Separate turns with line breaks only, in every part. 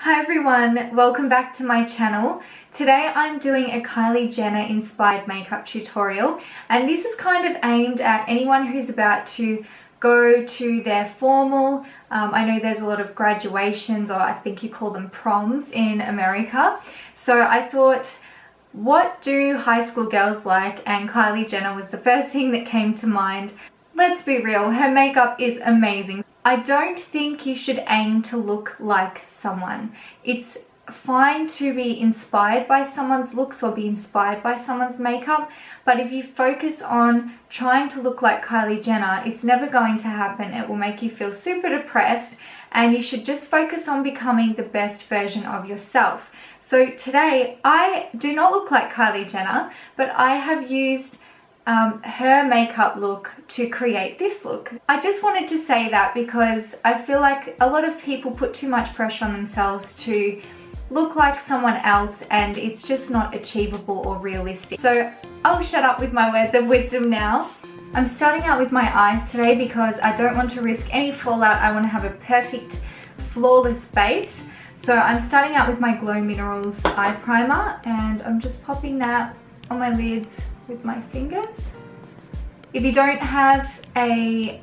Hi everyone, welcome back to my channel. Today I'm doing a Kylie Jenner inspired makeup tutorial, and this is kind of aimed at anyone who's about to go to their formal, I know there's a lot of graduations, or I think you call them proms in America. So I thought, what do high school girls like? And Kylie Jenner was the first thing that came to mind. Let's be real, her makeup is amazing. I don't think you should aim to look like someone. It's fine to be inspired by someone's looks or be inspired by someone's makeup, but if you focus on trying to look like Kylie Jenner, it's never going to happen. It will make you feel super depressed, and you should just focus on becoming the best version of yourself. So today, I do not look like Kylie Jenner, but I have used her makeup look to create this look. I just wanted to say that because I feel like a lot of people put too much pressure on themselves to look like someone else, and it's just not achievable or realistic. So I'll shut up with my words of wisdom now. I'm starting out with my eyes today because I don't want to risk any fallout. I want to have a perfect, flawless base. So I'm starting out with my Glo Minerals eye primer, and I'm just popping that on my lids with my fingers. If you don't have a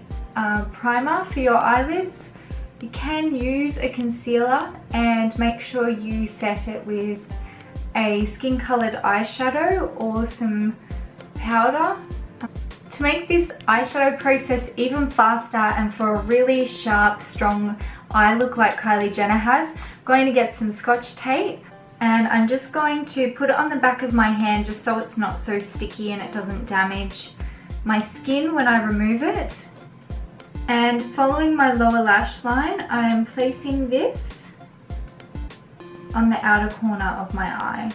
primer for your eyelids, you can use a concealer, and make sure you set it with a skin colored eyeshadow or some powder. To make this eyeshadow process even faster and for a really sharp, strong eye look like Kylie Jenner has, I'm going to get some Scotch tape, and I'm just going to put it on the back of my hand just so it's not so sticky and it doesn't damage my skin when I remove it. And following my lower lash line, I am placing this on the outer corner of my eye.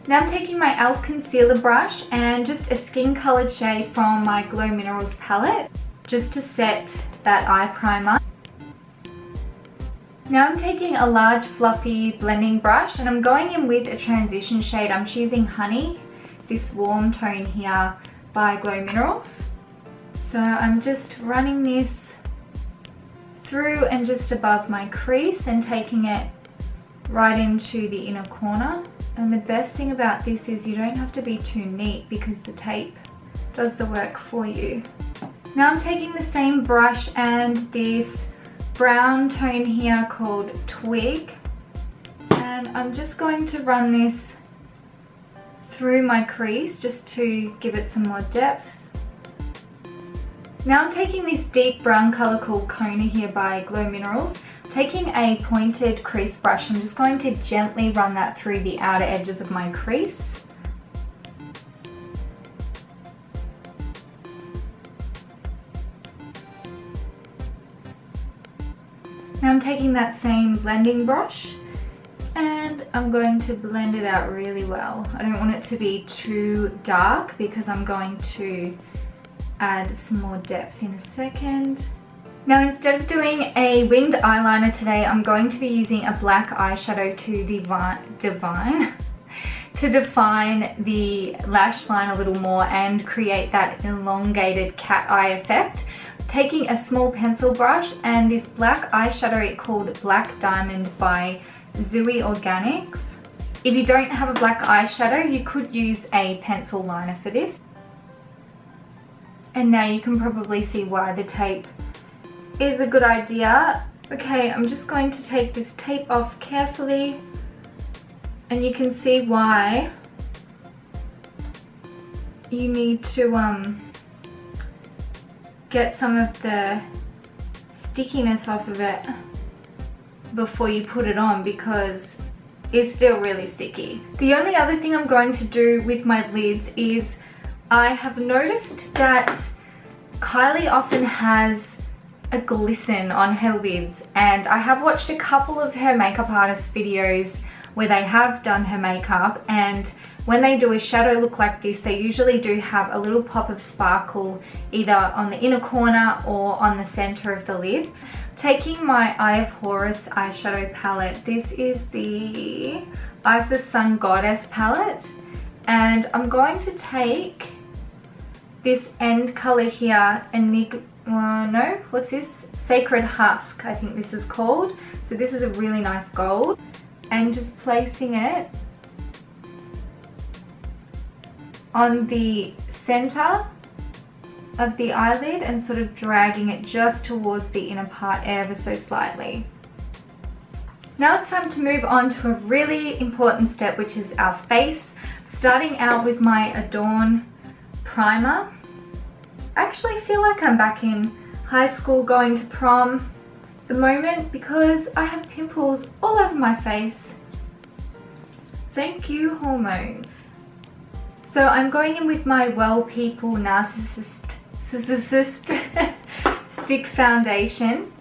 Now I'm taking my e.l.f. concealer brush and just a skin colored shade from my Glo Minerals palette just to set that eye primer. Now I'm taking a large fluffy blending brush, and I'm going in with a transition shade. I'm choosing Honey, this warm tone here by Glo Minerals. So I'm just running this through and just above my crease and taking it right into the inner corner. And the best thing about this is you don't have to be too neat because the tape does the work for you. Now I'm taking the same brush and this brown tone here called Twig, and I'm just going to run this through my crease just to give it some more depth. Now I'm taking this deep brown color called Kony here by Glo Minerals. Taking a pointed crease brush, I'm just going to gently run that through the outer edges of my crease. Now I'm taking that same blending brush and I'm going to blend it out really well. I don't want it to be too dark because I'm going to add some more depth in a second. Now instead of doing a winged eyeliner today, I'm going to be using a black eyeshadow to define the lash line a little more and create that elongated cat eye effect. Taking a small pencil brush and this black eyeshadow called Black Diamond by Zuii Organics. If you don't have a black eyeshadow, you could use a pencil liner for this. And now you can probably see why the tape is a good idea. Okay, I'm just going to take this tape off carefully, and you can see why you need to get some of the stickiness off of it before you put it on, because it's still really sticky. The only other thing I'm going to do with my lids is I have noticed that Kylie often has a glisten on her lids, and I have watched a couple of her makeup artist videos where they have done her makeup, and when they do a shadow look like this, they usually do have a little pop of sparkle either on the inner corner or on the center of the lid. Taking my Eye of Horus eyeshadow palette, this is the Isis Sun Goddess palette, and I'm going to take this end color here, Sacred Husk, I think this is called. So this is a really nice gold. And just placing it on the center of the eyelid and sort of dragging it just towards the inner part ever so slightly. Now it's time to move on to a really important step, which is our face. Starting out with my Adorn primer. I actually feel like I'm back in high school going to prom at the moment because I have pimples all over my face. Thank you, hormones. So I'm going in with my W3LL PEOPLE Narcissist stick foundation,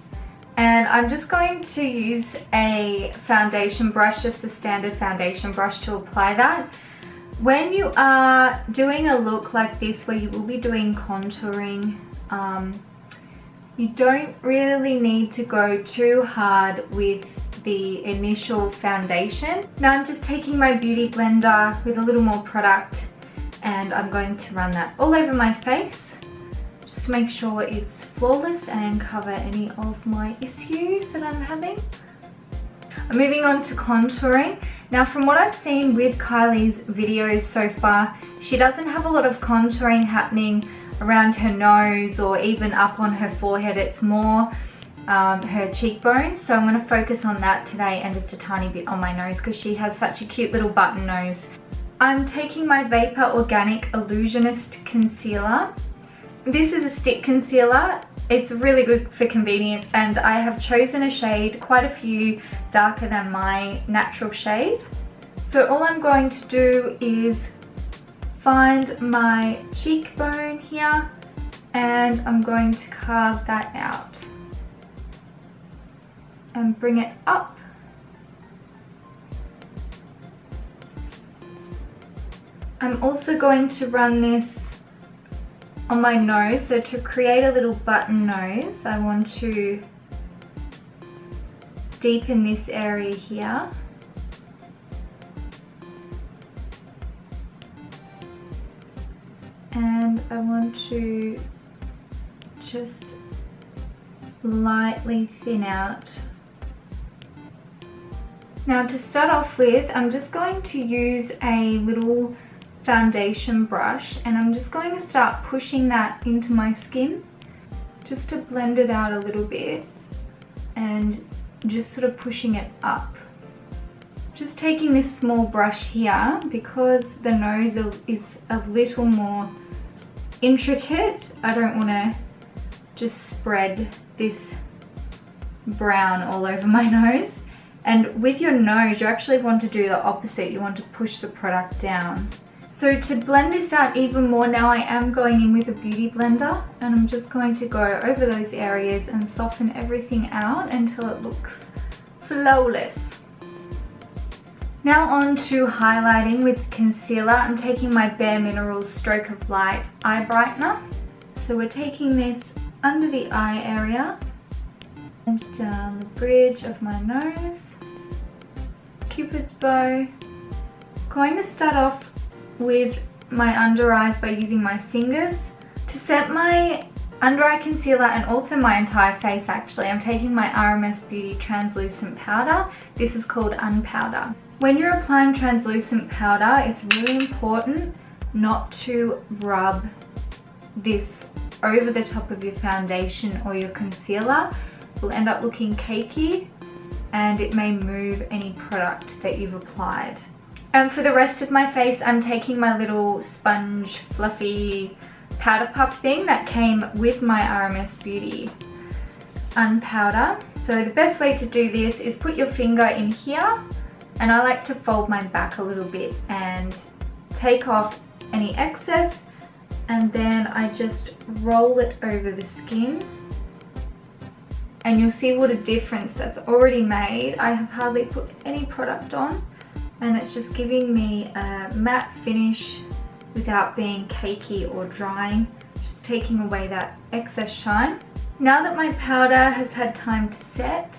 and I'm just going to use a foundation brush, just a standard foundation brush, to apply that. When you are doing a look like this where you will be doing contouring, you don't really need to go too hard with the initial foundation. Now I'm just taking my beauty blender with a little more product and I'm going to run that all over my face just to make sure it's flawless and cover any of my issues that I'm having. I'm moving on to contouring. Now from what I've seen with Kylie's videos so far, she doesn't have a lot of contouring happening around her nose or even up on her forehead. It's more her cheekbones. So I'm going to focus on that today and just a tiny bit on my nose because she has such a cute little button nose. I'm taking my Vapour Organic Illusionist concealer. This is a stick concealer. It's really good for convenience, and I have chosen a shade, quite a few darker than my natural shade. So all I'm going to do is find my cheekbone here and I'm going to carve that out and bring it up. I'm also going to run this on my nose. So to create a little button nose, I want to deepen this area here. And I want to just lightly thin out. Now to start off with, I'm just going to use a little foundation brush and I'm just going to start pushing that into my skin just to blend it out a little bit and just sort of pushing it up. Just taking this small brush here because the nose is a little more intricate. I don't want to just spread this brown all over my nose. And with your nose, you actually want to do the opposite. You want to push the product down. So to blend this out even more, now I am going in with a beauty blender and I'm just going to go over those areas and soften everything out until it looks flawless. Now on to highlighting with concealer. I'm taking my Bare Minerals Stroke of Light Eye Brightener. So we're taking this under the eye area and down the bridge of my nose, Cupid's bow. Going to start off with my under eyes by using my fingers. To set my under eye concealer and also my entire face actually, I'm taking my RMS Beauty Translucent Powder. This is called Un Powder. When you're applying translucent powder, it's really important not to rub this over the top of your foundation or your concealer. It will end up looking cakey and it may move any product that you've applied. And for the rest of my face, I'm taking my little sponge fluffy powder puff thing that came with my RMS Beauty Un Powder. So the best way to do this is put your finger in here, and I like to fold mine back a little bit and take off any excess, and then I just roll it over the skin. And you'll see what a difference that's already made. I have hardly put any product on, and it's just giving me a matte finish without being cakey or drying, just taking away that excess shine. Now that my powder has had time to set,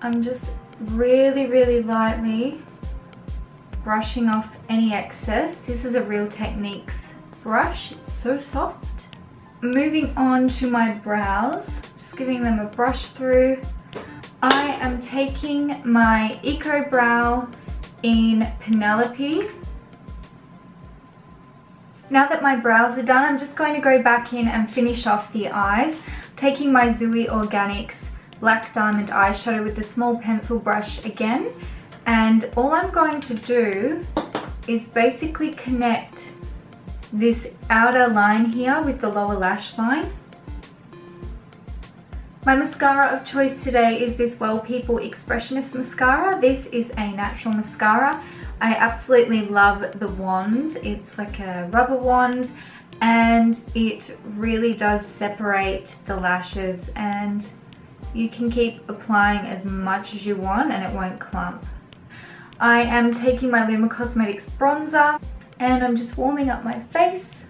I'm just really lightly brushing off any excess. This is a Real Techniques brush, it's so soft. Moving on to my brows, just giving them a brush through. I am taking my Ecobrow in Penelope. Now that my brows are done, I'm just going to go back in and finish off the eyes. Taking my Zuii Organics Black Diamond eyeshadow with the small pencil brush again. And all I'm going to do is basically connect this outer line here with the lower lash line. My mascara of choice today is this Well People Expressionist mascara. This is a natural mascara. I absolutely love the wand. It's like a rubber wand and it really does separate the lashes, and you can keep applying as much as you want and it won't clump. I am taking my LUMA Cosmetics bronzer and I'm just warming up my face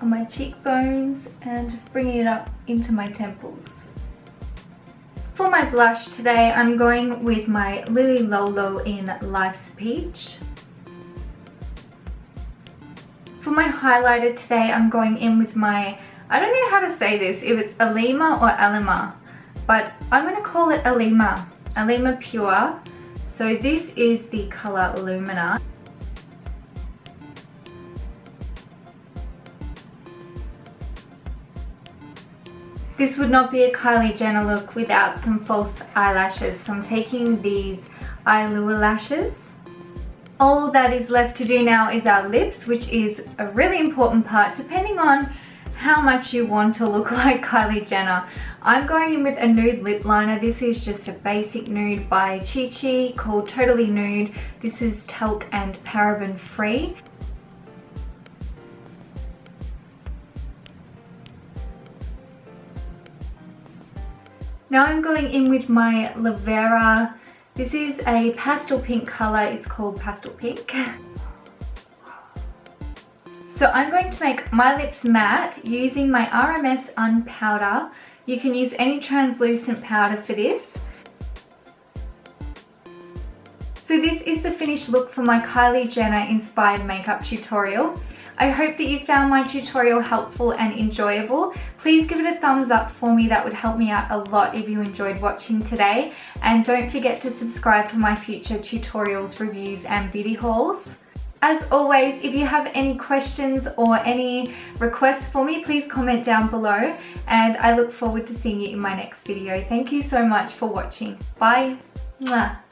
on my cheekbones and just bringing it up into my temples. For my blush today, I'm going with my Lolo in Life's Peach. For my highlighter today, I'm going in with my, I don't know how to say this, if it's Alima or Alima, but I'm going to call it Alima Pure. So this is the color Lumina. This would not be a Kylie Jenner look without some false eyelashes. So I'm taking these Eylure Lashes. All that is left to do now is our lips, which is a really important part depending on how much you want to look like Kylie Jenner. I'm going in with a nude lip liner. This is just a basic nude by Chi Chi called Totally Nude. This is talc and paraben free. Now I'm going in with my Lavera. This is a pastel pink color. It's called Pastel Pink. So I'm going to make my lips matte using my RMS Beauty Un Powder. You can use any translucent powder for this. So this is the finished look for my Kylie Jenner inspired makeup tutorial. I hope that you found my tutorial helpful and enjoyable. Please give it a thumbs up for me, that would help me out a lot if you enjoyed watching today. And don't forget to subscribe for my future tutorials, reviews and beauty hauls. As always, if you have any questions or any requests for me, please comment down below and I look forward to seeing you in my next video. Thank you so much for watching. Bye. Mwah.